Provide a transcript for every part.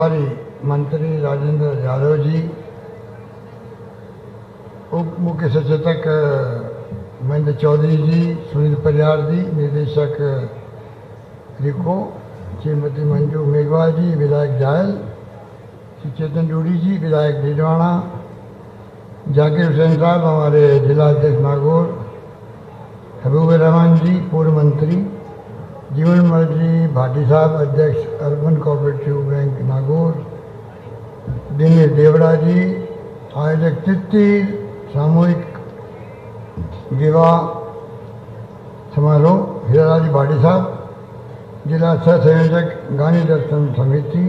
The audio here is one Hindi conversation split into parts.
हमारे मंत्री राजेंद्र यादव जी, उप मुख्य सचेतक महेंद्र चौधरी जी, सुनील परियार जी, निदेशक रिको, श्रीमती मंजू मेघवाल जी, विधायक जायल, श्री चेतन डूडी जी, विधायक डीडवाना, जाकिर हुसैन साहब हमारे जिला अध्यक्ष नागौर, हबीब रहमान जी पूर्व मंत्री, जीवन मल जी भाटी साहब अध्यक्ष urban cooperative bank Nagaur, Dinesh Devda ji आयोजक तृतीय सामूहिक विवाह समारोह हीरालाल जी भाटी साहब, जिला सह संयोजक गांधी दर्शन समिति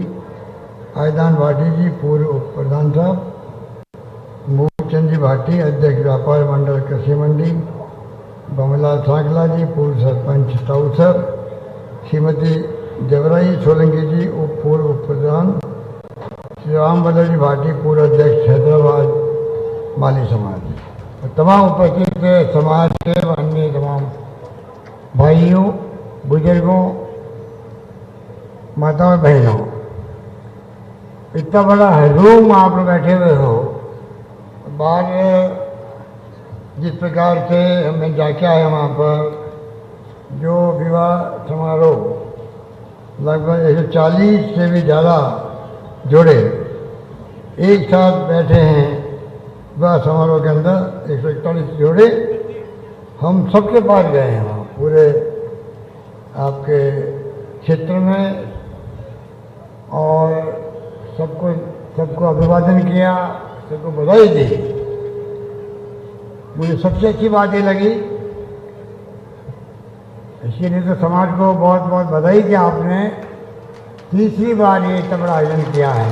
आयदान भाटी जी पूर्व उप प्रधान साहब, मूलचंद जी भाटी अध्यक्ष व्यापार मंडल कृषि मंडी, बमलाल सांकला जी पूर्व सरपंच ताऊसर, श्रीमती देवराई सोलंकी जी पूर्व उप प्रधान, श्री राम बल्लभ जी भाटी पूर्व अध्यक्ष हैदराबाद माली समाज, तमाम उपस्थित समाज के अन्य तमाम भाइयों बुजुर्गों माताओं बहनों, इतना बड़ा रूम आप लोग बैठे हुए हो, बाहर जिस प्रकार से हमें जाके आए वहाँ पर जो विवाह समारोह लगभग 140 से भी ज़्यादा जोड़े एक साथ बैठे हैं विवाह समारोह के अंदर, 141 जोड़े हम सबके पास गए हैं वहाँ पूरे आपके क्षेत्र में, और सबको अभिवादन किया, सबको बधाई दी। मुझे सबसे अच्छी बात ये लगी, इसीलिए तो समाज को बहुत बहुत बधाई कि आपने तीसरी बार ये इतना बड़ा आयोजन किया है,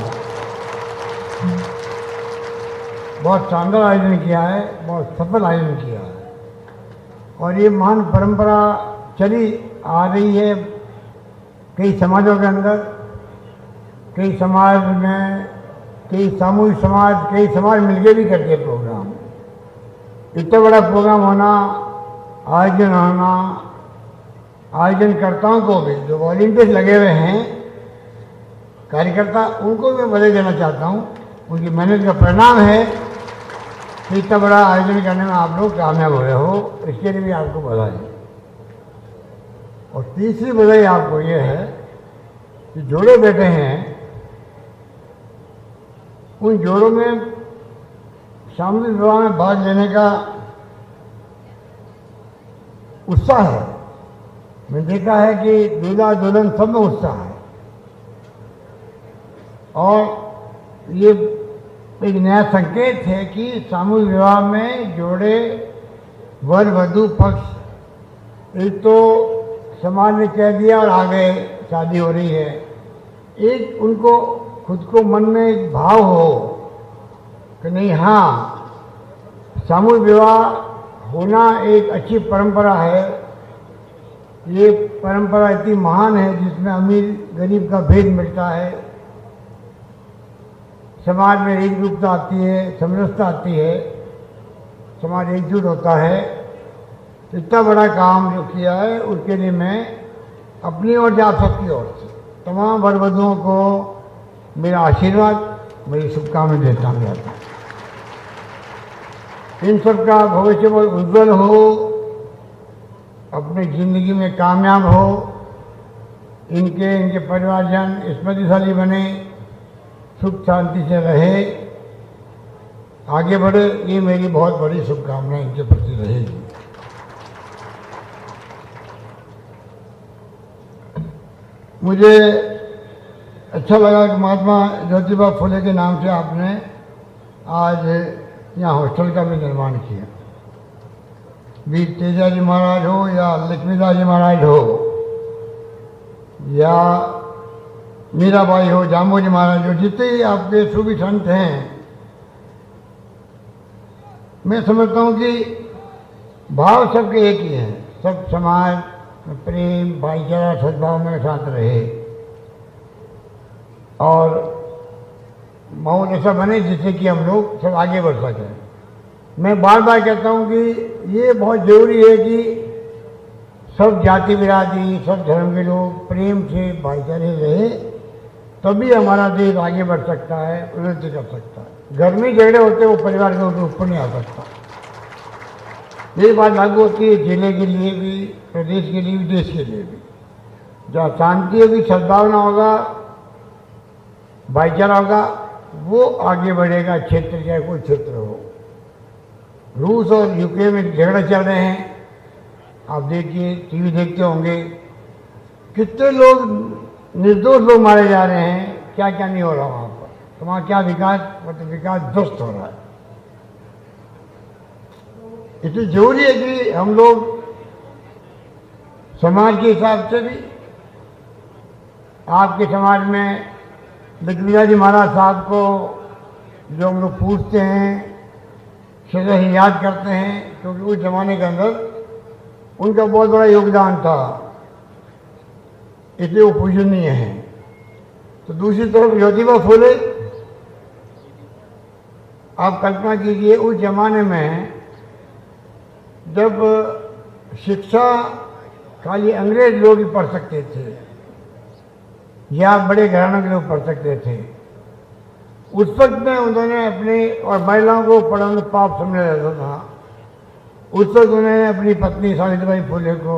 बहुत शानदार आयोजन किया है, बहुत सफल आयोजन किया है, और ये महान परंपरा चली आ रही है कई समाजों के अंदर, कई समाज में, कई सामूहिक समाज, कई समाज मिलके भी करते हैं प्रोग्राम। इतना बड़ा प्रोग्राम होना, आयोजन होना, आयोजनकर्ताओं को भी जो वॉलंटियर्स लगे हुए हैं कार्यकर्ता, उनको मैं बधाई देना चाहता हूँ। उनकी मेहनत का परिणाम है कि इतना बड़ा आयोजन करने में आप लोग कामयाब हुए हो, इसके लिए भी आपको बधाई। और तीसरी बधाई आपको ये है कि जोड़े बैठे हैं, उन जोड़ों में सामूहिक विवाह में भाग लेने का उत्साह है। मैंने देखा है कि दूल्हा दुल्हन सब में उत्साह है, और ये एक नया संकेत है कि सामूहिक विवाह में जोड़े वर वधू पक्ष एक तो समाज ने कह दिया और आगे शादी हो रही है, एक उनको खुद को मन में एक भाव हो कि नहीं, हाँ सामूहिक विवाह होना एक अच्छी परंपरा है, ये परंपरा इतनी महान है जिसमें अमीर गरीब का भेद मिटता है, समाज में एकजुटता आती है, समरसता आती है, समाज एकजुट होता है। इतना बड़ा काम जो किया है उसके लिए मैं अपनी ओर से, आप सबकी ओर से तमाम वर वधुओं को मेरा आशीर्वाद, मेरी शुभकामनाएं देता हूँ। इन सब का भविष्य बहुत उज्जवल हो, अपनी जिंदगी में कामयाब हो, इनके परिवारजन स्मृतिशाली बने, सुख शांति से रहे, आगे बढ़े, ये मेरी बहुत बड़ी शुभकामनाएं इनके प्रति रहेगी। मुझे अच्छा लगा कि महात्मा ज्योतिबा फुले के नाम से आपने आज यहाँ हॉस्टल का भी निर्माण किया। वीर तेजाजी महाराज हो या लक्ष्मीदास जी महाराज हो या मीराबाई हो, जामोजी महाराज हो, जितने ही आपके सूफी संत हैं, मैं समझता हूँ कि भाव सबके एक ही हैं, सब समाज में प्रेम भाईचारा सद्भाव में साथ रहे और माहौल ऐसा बने जिससे कि हम लोग सब आगे बढ़ सकें। मैं बार बार कहता हूँ कि ये बहुत ज़रूरी है कि सब जाति बिरादरी, सब धर्म के लोग प्रेम से भाईचारे रहे तभी हमारा देश आगे बढ़ सकता है, उन्नति कर सकता है। घर में झगड़े होते वो परिवार के ऊपर नहीं आ सकता। ये बात लागू होती है जिले के लिए भी, प्रदेश के लिए भी, देश के लिए भी। जहाँ शांति होगी, सद्भावना होगा, भाईचारा होगा, वो आगे बढ़ेगा, क्षेत्र चाहे कोई क्षेत्र हो। रूस और यूके में झगड़े चल रहे हैं, आप देखिए, टीवी देखते होंगे, कितने लोग, निर्दोष लोग मारे जा रहे हैं, क्या क्या नहीं हो रहा वहाँ पर। तो वहाँ क्या विकास, मतलब विकास ध्वस्त हो रहा है। इसलिए जरूरी है कि हम लोग समाज के हिसाब से भी, आपके समाज में लक्ष्मीदास जी महाराज साहब को जो हम लोग पूछते हैं, सदा ही याद करते हैं, क्योंकि उस जमाने के अंदर उनका बहुत बड़ा योगदान था, इसलिए वो पूजनीय है। तो दूसरी तरफ ज्योतिबा फूले, आप कल्पना कीजिए उस जमाने में जब शिक्षा खाली अंग्रेज लोग ही पढ़ सकते थे या बड़े घरानों के लोग पढ़ सकते थे, उस वक्त में उन्होंने अपने, और महिलाओं को पढ़ाना पाप समझा जाता था, उस वक्त उन्होंने अपनी पत्नी सावित्रीबाई फुले को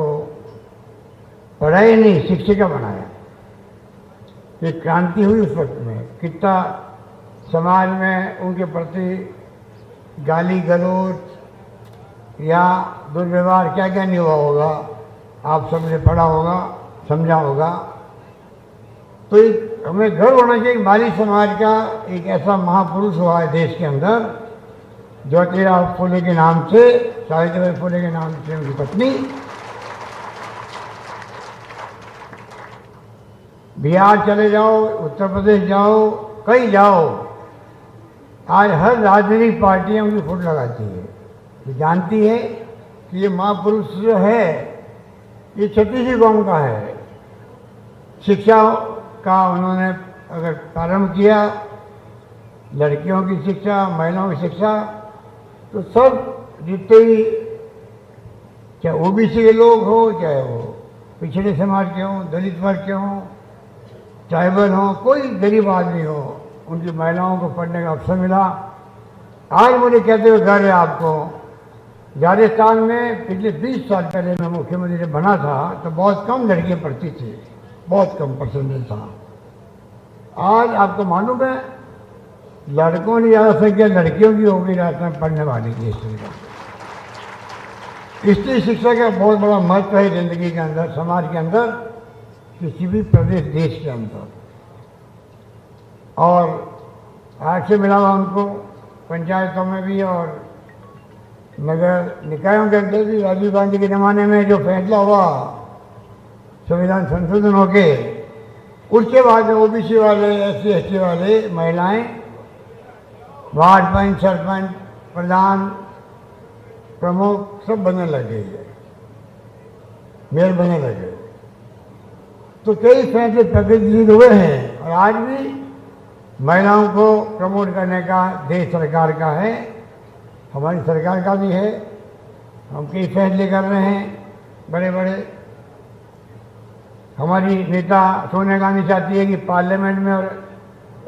पढ़ाई नहीं, शिक्षिका बनाया। एक क्रांति हुई उस वक्त में। कितना समाज में उनके प्रति गाली गलौज या दुर्व्यवहार क्या क्या नहीं हुआ होगा, आप सबने पढ़ा होगा, समझा होगा। तो हमें गर्व होना चाहिए कि बाली समाज का एक ऐसा महापुरुष हुआ है देश के अंदर, ज्योतिराव फुले के नाम से, सावित्रीबाई फुले के नाम से उनकी पत्नी। बिहार चले जाओ, उत्तर प्रदेश जाओ, कहीं जाओ, आज हर राजनीतिक पार्टियां उनकी फोटो लगाती है। ये जानती है कि ये महापुरुष जो है ये छत्तीसगढ़ कौम का है। शिक्षा का उन्होंने अगर प्रारंभ किया, लड़कियों की शिक्षा, महिलाओं की शिक्षा, तो सब जितने भी, चाहे ओबीसी के लोग हो, चाहे वो पिछड़े समाज के हों, दलित वर्ग के हों, ट्राइबल हों, कोई गरीब आदमी हो, उनकी महिलाओं को पढ़ने का अवसर मिला। आज मुझे कहते हुए गर्व है आपको, राजस्थान में पिछले 20 साल पहले मैं मुख्यमंत्री जब बना था तो बहुत कम लड़कियां पढ़ती थी, बहुत कम परसेंटेज था। आज आपको मालूम है लड़कों ने ज़्यादा संख्या लड़कियों की हो गई राजस्थान पढ़ने वाली की। इसलिए शिक्षा का बहुत बड़ा महत्व है जिंदगी के अंदर, समाज के अंदर, किसी भी प्रदेश देश के अंदर। और आज से मिला हुआ उनको पंचायतों में भी और नगर निकायों के अंदर भी। राजीव गांधी के ज़माने में जो फैसला हुआ संविधान संशोधन होके, उसके बाद ओबीसी वाले, SC ST वाले महिलाएं वार्ड पंच, सरपंच, प्रधान, प्रमुख सब बनने लगे, मेयर बनने लगे। तो कई फैसले प्रगतिशील हुए हैं और आज भी महिलाओं को प्रमोट करने का देश सरकार का है, हमारी सरकार का भी है। हम कई फैसले कर रहे हैं बड़े बड़े। हमारी नेता सोनिया गांधी चाहती है कि पार्लियामेंट में और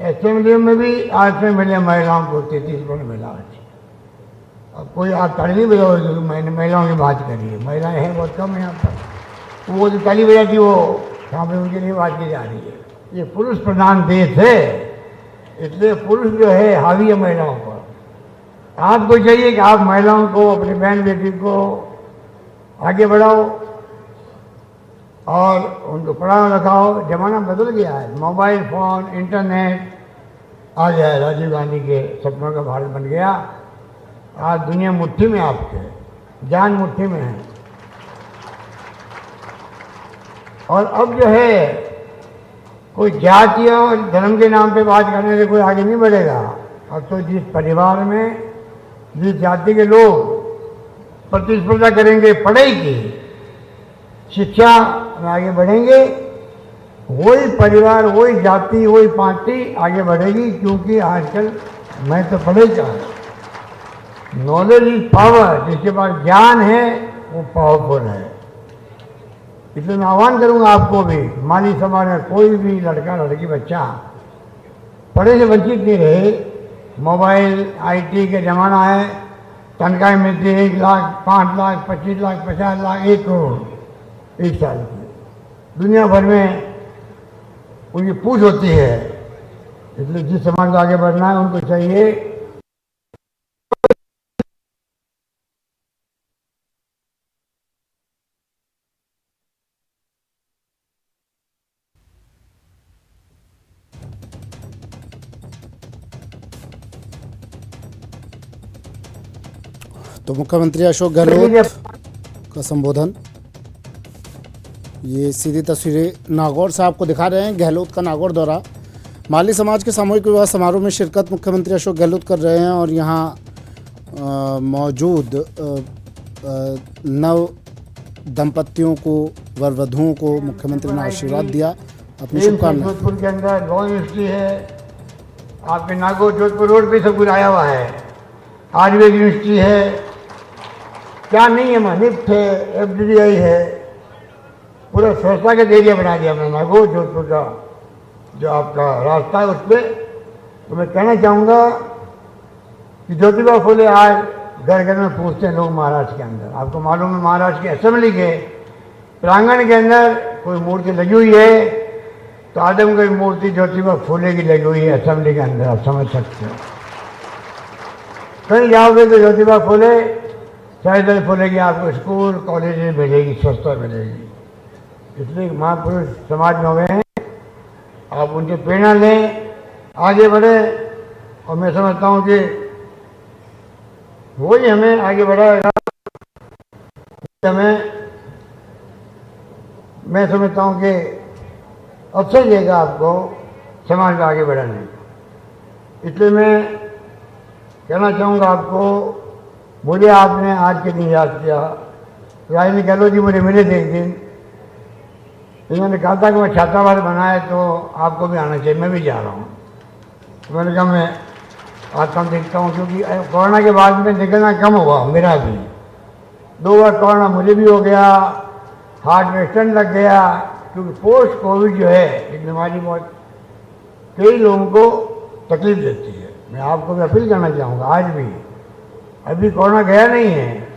असेंबली में भी आज से मिले महिलाओं को 33% मिला। अब कोई आप ताली नहीं बजाओ, मैंने महिलाओं की बात करी है, महिलाएं हैं बहुत कम यहाँ पर। वो जो ताली बजाती वो यहाँ पर उनके लिए बात की जा रही है। ये पुरुष प्रधान देश है, इसलिए पुरुष जो है हावी है महिलाओं पर। आपको चाहिए कि आप महिलाओं को, अपनी बहन बेटी को आगे बढ़ाओ और उनको पढ़ाओ लिखाओ। जमाना बदल गया है, मोबाइल फ़ोन, इंटरनेट आ गया है। राजीव गांधी के सपनों का भारत बन गया। आज दुनिया मुट्ठी में, आपके जान मुट्ठी में है। और अब जो है कोई जाति और धर्म के नाम पे बात करने से कोई आगे नहीं बढ़ेगा। अब तो जिस परिवार में जिस जाति के लोग प्रतिस्पर्धा करेंगे पढ़ाई की, शिक्षा में आगे बढ़ेंगे, वही परिवार, वही जाति, वही पार्टी आगे बढ़ेगी। क्योंकि आजकल मैं तो पढ़े चाह रहा, नॉलेज इज पावर, जिसके पास ज्ञान है वो पावरफुल है। इसलिए मैं आह्वान करूंगा आपको भी, माली समाज में कोई भी लड़का लड़की बच्चा पढ़े से वंचित नहीं रहे। मोबाइल आईटी के ज़माना है, तनख्वाह मिलती है 1 लाख, 5 लाख, 25 लाख, 50 लाख, 1 करोड़ 1 साल की। दुनिया भर में उनकी पूछ होती है। इसलिए जिस समाज को आगे बढ़ना है उनको चाहिए तो मुख्यमंत्री अशोक गहलोत का संबोधन, ये सीधी तस्वीरें नागौर से आपको दिखा रहे हैं। गहलोत का नागौर दौरा, माली समाज के सामूहिक विवाह समारोह में शिरकत मुख्यमंत्री अशोक गहलोत कर रहे हैं और यहाँ मौजूद नव दंपतियों को, वर वधुओं को मुख्यमंत्री ने आशीर्वाद दिया, अपनी शुभकामनाएं। जोधपुर के अंदर लॉ यूनिवर्सिटी है, आपके नागौर जोधपुर रोड पे सब कुछ आया हुआ है। आयुर्वेद यूनिवर्सिटी है, क्या नहीं है, निफ्ट है, FDDI है, पूरा संस्था का एरिया बना दिया हमने नागौर जोधपुर का जो आपका रास्ता है उस पर। तो मैं कहना चाहूँगा कि ज्योतिबा फुले आज घर घर में पूछते हैं लोग महाराष्ट्र के अंदर। आपको मालूम है महाराष्ट्र के असेंबली के प्रांगण के अंदर कोई मूर्ति लगी हुई है, तो आदमगढ़ मूर्ति ज्योतिबा फुले की लगी हुई है असेंबली के अंदर, आप समझ सकते हो। कहीं जाओगे तो ज्योतिबा फुले, साहिदल फुले की आपको स्कूल कॉलेज में मिलेगी, स्वच्छता मिलेगी। इसलिए महापुरुष समाज में हो गए हैं, आप उनसे प्रेरणा लें, आगे बढ़े। और मैं समझता हूँ कि वही हमें आगे बढ़ाएगा। मैं समझता हूँ कि अवसर देगा आपको समाज में आगे बढ़ाने का। इसलिए मैं कहना चाहूँगा आपको, मुझे आपने आज के दिन याद किया। राजनी गहलोत जी मुझे मिले थे एक दिन, इन्होंने कहा था कि मैं छात्रावास बनाए तो आपको भी आना चाहिए, मैं भी जा रहा हूँ। तो मैंने कहा मैं आता हूँ, देखता हूँ, क्योंकि कोरोना के बाद में निकलना कम हुआ मेरा भी। 2 बार कोरोना मुझे भी हो गया, हार्ट में स्टेंट लग गया, क्योंकि पोस्ट कोविड जो है एक बीमारी बहुत कई लोगों को तकलीफ देती है। मैं आपको भी अपील करना चाहूँगा, आज भी अभी कोरोना गया नहीं है,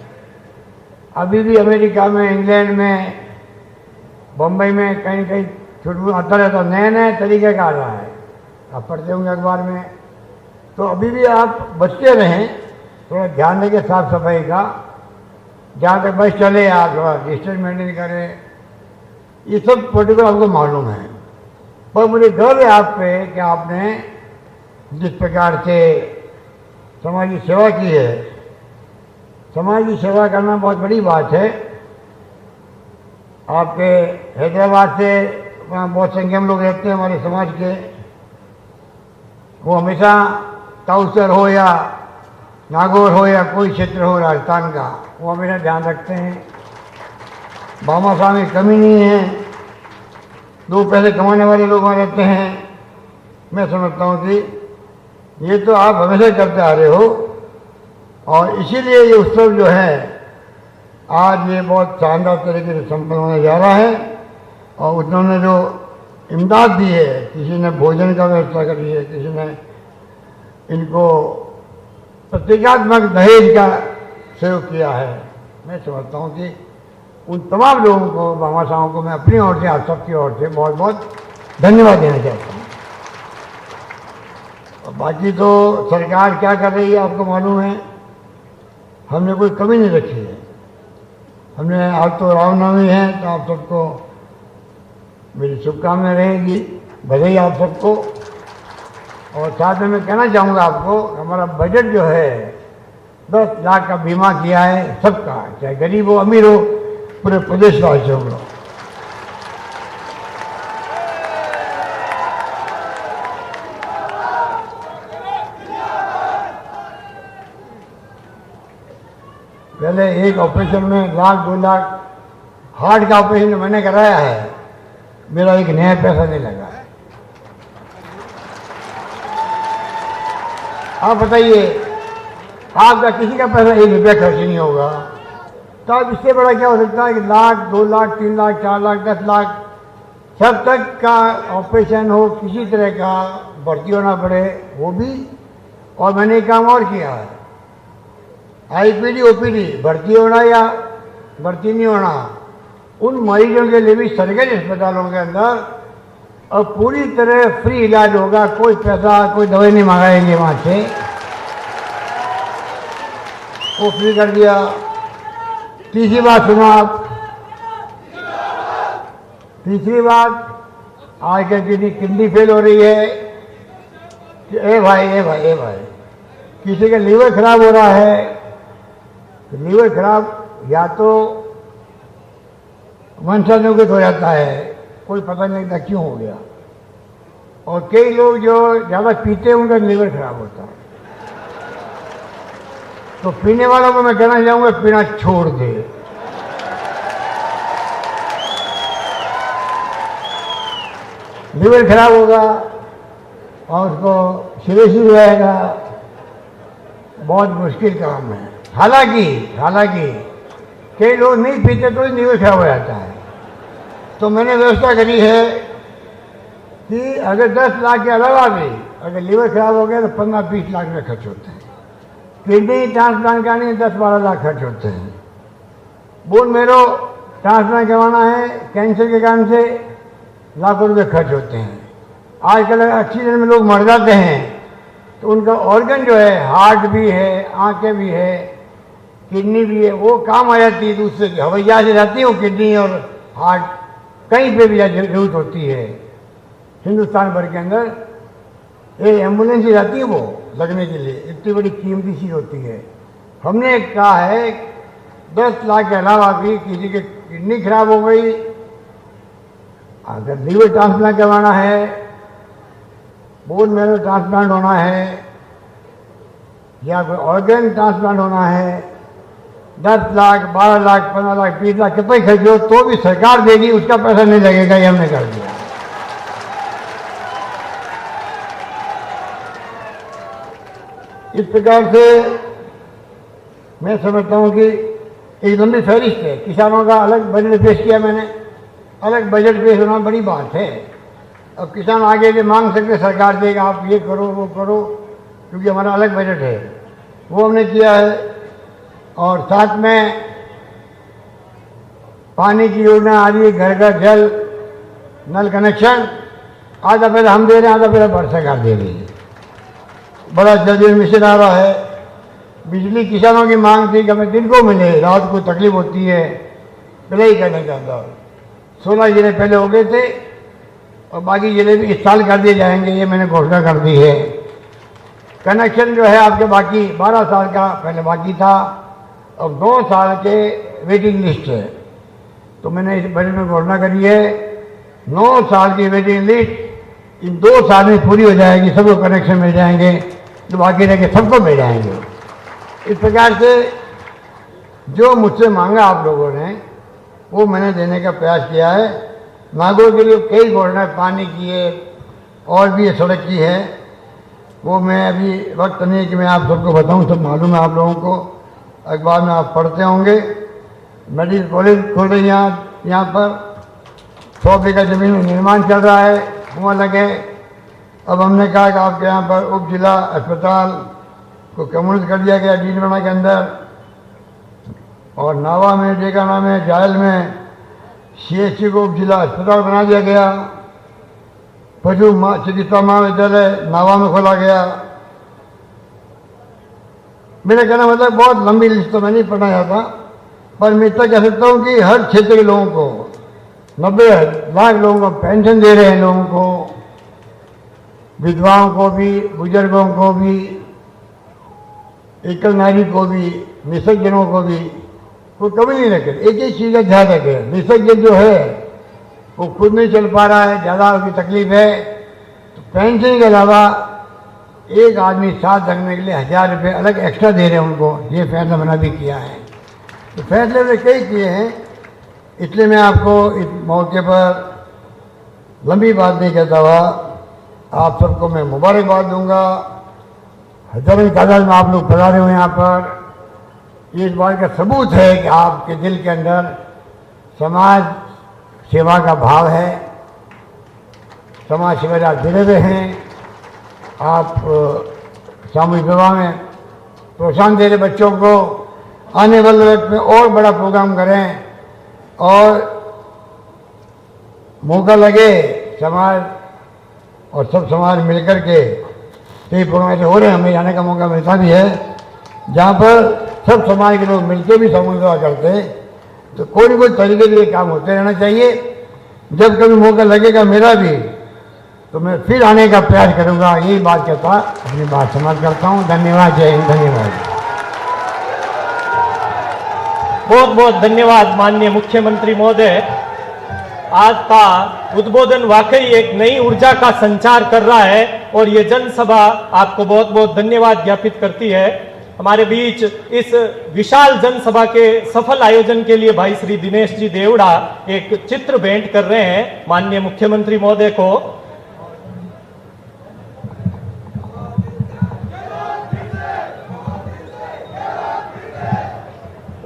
अभी भी अमेरिका में, इंग्लैंड में, बम्बई में कहीं कहीं छुटपुट आता रहता, नए नए तरीके का आ रहा है, आप पढ़ते होंगे अखबार में। तो अभी भी आप बचते रहें, थोड़ा ध्यान देंगे साफ सफाई का, जहाँ तक बस चले आप थोड़ा डिस्टेंस मेंटेन करें, ये सब प्रोटोकॉल आपको मालूम है। पर मुझे गर्व है आप पे कि आपने जिस प्रकार से समाज की सेवा की है। समाज की सेवा करना बहुत बड़ी बात है। आपके हैदराबाद से वहाँ बहुत संख्या में लोग रहते हैं हमारे समाज के, वो हमेशा ताउसर हो या नागौर हो या कोई क्षेत्र हो राजस्थान का, वो हमेशा ध्यान रखते हैं। बामा साहब में कमी नहीं है, 2 पैसे कमाने वाले लोग वहाँ रहते हैं। मैं समझता हूँ कि ये तो आप हमेशा करते आ रहे हो, और इसीलिए ये उत्सव जो है आज ये बहुत शानदार तरीके से संपन्न होने जा रहा है। और उन्होंने जो इमदाद दी है, किसी ने भोजन का व्यवस्था करी है, किसी ने इनको प्रतीकात्मक दहेज का सहयोग किया है। मैं समझता हूँ कि उन तमाम लोगों को, बाबा साहब को मैं अपनी ओर से, आप सबकी ओर से बहुत बहुत धन्यवाद देना चाहता हूँ। और बाकी तो सरकार क्या कर रही है आपको मालूम है, हमने कोई कमी नहीं रखी है। हमने, आज तो रामनवमी है, तो आप सबको मेरी शुभकामनाएं रहेगी, बधाई आप सबको। और साथ में मैं कहना चाहूँगा आपको, हमारा बजट जो है 10 लाख का बीमा किया है सबका, चाहे गरीब हो अमीर हो, पूरे प्रदेशवासियों को। पहले एक ऑपरेशन में 1 लाख 2 लाख, हार्ट का ऑपरेशन मैंने कराया है, मेरा एक नया पैसा नहीं लगा है। आप बताइए, आपका किसी का पैसा 1 रुपया खर्च नहीं होगा, तो अब इससे बड़ा क्या हो सकता है कि 1 लाख 2 लाख 3 लाख 4 लाख 10 लाख, सब तक का ऑपरेशन हो, किसी तरह का भर्ती होना पड़े वो भी। और मैंने एक काम और किया है, आईपीडी ओपीडी भर्ती होना या भर्ती नहीं होना, उन मरीजों के लिए भी सरकारी अस्पतालों के अंदर अब पूरी तरह फ्री इलाज होगा। कोई पैसा कोई दवाई नहीं मंगाएंगे वहाँ से, वो फ्री कर दिया। तीसरी बात सुनो आप, तीसरी बात, आज के किसी किडनी फेल हो रही है, ए भाई किसी का लीवर खराब हो रहा है, तो लीवर खराब या तो वंशानुगत हो जाता है, कोई पता नहीं लगता क्यों हो गया। और कई लोग जो ज़्यादा पीते हैं उनका लीवर खराब होता है। तो पीने वालों को मैं कहना चाहूँगा पीना छोड़ दे। लीवर खराब होगा और उसको सिरेसिर रहेगा, बहुत मुश्किल काम है। हालांकि कई लोग नहीं पीते तो लीवर खराब हो जाता है। तो मैंने व्यवस्था करी है कि अगर 10 लाख के अलावा भी अगर लीवर खराब हो गया तो 15-20 लाख में खर्च होते हैं। किडनी ट्रांसप्लांट कराने 10-12 लाख खर्च होते हैं। बोन मेरो ट्रांसप्लांट करवाना है कैंसर के कारण से लाखों रुपये खर्च होते हैं। आजकल एक्सीडेंट में लोग मर जाते हैं तो उनका ऑर्गन जो है, हार्ट भी है, आंखें भी है, किडनी भी है, वो काम आ जाती है। दूसरे हवाई जहाज से जाती है वो किडनी और हार्ट, कहीं पे भी जरूरत होती है हिंदुस्तान भर के अंदर। एक एम्बुलेंस ही जाती है वो लगने के लिए, इतनी बड़ी कीमती चीज़ होती है। हमने कहा है 10 लाख के अलावा भी किसी की किडनी खराब हो गई, अगर लीवर ट्रांसप्लांट करवाना है, बोन मैरो ट्रांसप्लांट होना है या कोई ऑर्गन ट्रांसप्लांट होना है, 10 लाख 12 लाख 15 लाख 20 लाख कितना खर्च हो तो भी सरकार देगी, उसका पैसा नहीं लगेगा। ये हमने कर दिया। इस प्रकार से मैं समझता हूँ कि एक लंबी फहरिस्त है। किसानों का अलग बजट पेश किया मैंने, अलग बजट पेश होना बड़ी बात है। अब किसान आगे से मांग सकते सरकार देगा आप ये करो वो करो, क्योंकि हमारा अलग बजट है, वो हमने किया है। और साथ में पानी की योजना आ रही है, घर घर जल नल कनेक्शन, आधा पहले हम दे रहे हैं, आधा पहले भारत सरकार दे रही है। बड़ा जल्दी मिशन आ रहा है। बिजली किसानों की मांग थी कि हमें दिन को मिले, रात को तकलीफ होती है, पहले ही करना चाहता हूँ। 16 जिले पहले हो गए थे और बाकी जिले भी इस साल कर दिए जाएंगे, ये मैंने घोषणा कर दी है। कनेक्शन जो है आपके बाकी 12 साल का पहले बाकी था, अब 2 साल के वेटिंग लिस्ट है। तो मैंने इस बजट में घोषणा करी है 9 साल की वेटिंग लिस्ट इन 2 साल में पूरी हो जाएगी, सबको कनेक्शन मिल जाएंगे, जो बाकी रह के सबको मिल जाएंगे। इस प्रकार से जो मुझसे मांगा आप लोगों ने वो मैंने देने का प्रयास किया है। नागौर के लिए कई घोषणाएं पानी की है और भी सड़क की है, वो मैं अभी वक्त नहीं कि मैं आप सबको बताऊं, सब मालूम है आप लोगों को, अखबार में आप पढ़ते होंगे। मेडिकल कॉलेज खोल रही हैं यहाँ पर, 100 बीघा जमीन में निर्माण चल रहा है, कुआं लगे। अब हमने कहा कि आपके यहाँ पर उप जिला अस्पताल को कम्युनिट कर दिया गया डीडवाना के अंदर, और नावा में डेकाना में जायल में CHC को उप जिला अस्पताल बना दिया गया। पशु चिकित्सा महाविद्यालय नावा में खोला गया। मेरा कहना मतलब बहुत लंबी लिस्ट तो मैं नहीं पढ़ना चाहता, पर मैं इतना कह सकता हूँ कि हर क्षेत्र के लोगों को 90 लाख लोगों को पेंशन दे रहे हैं, लोगों को, विधवाओं को भी, बुजुर्गों को भी, एकल नारी को भी, निसज्जनों को भी, वो कभी नहीं रखे। एक एक चीज़ का ध्यान रखें। निसज्जन जो है वो खुद नहीं चल पा रहा है, ज़्यादा उसकी तकलीफ है, तो पेंशन के अलावा एक आदमी साथ रखने के लिए 1000 रुपये अलग एक्स्ट्रा दे रहे हैं उनको। ये फैसला मैंने भी किया है। तो फैसले में कई किए हैं, इसलिए मैं आपको इस मौके पर लंबी बात नहीं कहता हुआ आप सबको मैं मुबारकबाद दूंगा। हजारों की तादाद में आप लोग पधारे हुए यहाँ पर, ये इस बात का सबूत है कि आपके दिल के अंदर समाज सेवा का भाव है, समाज सेवा आप जुड़े हुए हैं। आप सामूहिक विवाह में प्रोत्साहन दे रहे बच्चों को, आने वाले वक्त में और बड़ा प्रोग्राम करें और मौका लगे समाज और सब समाज मिलकर के कई प्रोग्राम ऐसे हो रहे हैं, हमें जाने का मौका मिलता भी है जहाँ पर सब समाज के लोग मिलकर भी सामूहिक विवाह करते हैं। तो कोई न कोई तरीके से ये काम होते रहना चाहिए। जब कभी मौका लगेगा मेरा भी तो मैं फिर आने का प्रयास करूंगा। यही बात कहता अपनी बात समाप्त करता हूँ। धन्यवाद। जय हिंद। धन्यवाद। बहुत बहुत धन्यवाद माननीय मुख्यमंत्री महोदय। आज का उद्बोधन वाकई एक नई ऊर्जा का संचार कर रहा है और ये जनसभा आपको बहुत बहुत धन्यवाद ज्ञापित करती है। हमारे बीच इस विशाल जनसभा के सफल आयोजन के लिए भाई श्री दिनेश जी देवड़ा एक चित्र भेंट कर रहे हैं माननीय मुख्यमंत्री महोदय को।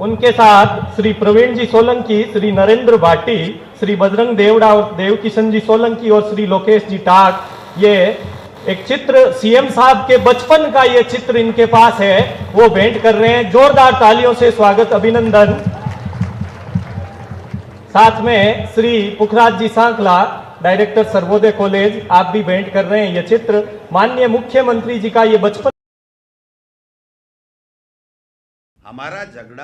उनके साथ श्री प्रवीण जी सोलंकी, श्री नरेंद्र भाटी, श्री बजरंग देवड़ा और देवकिशन जी सोलंकी और श्री लोकेश जी टाक। ये एक चित्र सीएम साहब के बचपन का ये चित्र इनके पास है, वो भेंट कर रहे हैं। जोरदार तालियों से स्वागत, अभिनंदन। साथ में श्री पुखराज जी सांकला, डायरेक्टर सर्वोदय कॉलेज, आप भी भेंट कर रहे हैं ये चित्र। माननीय मुख्यमंत्री जी का ये बचपन। हमारा झगड़ा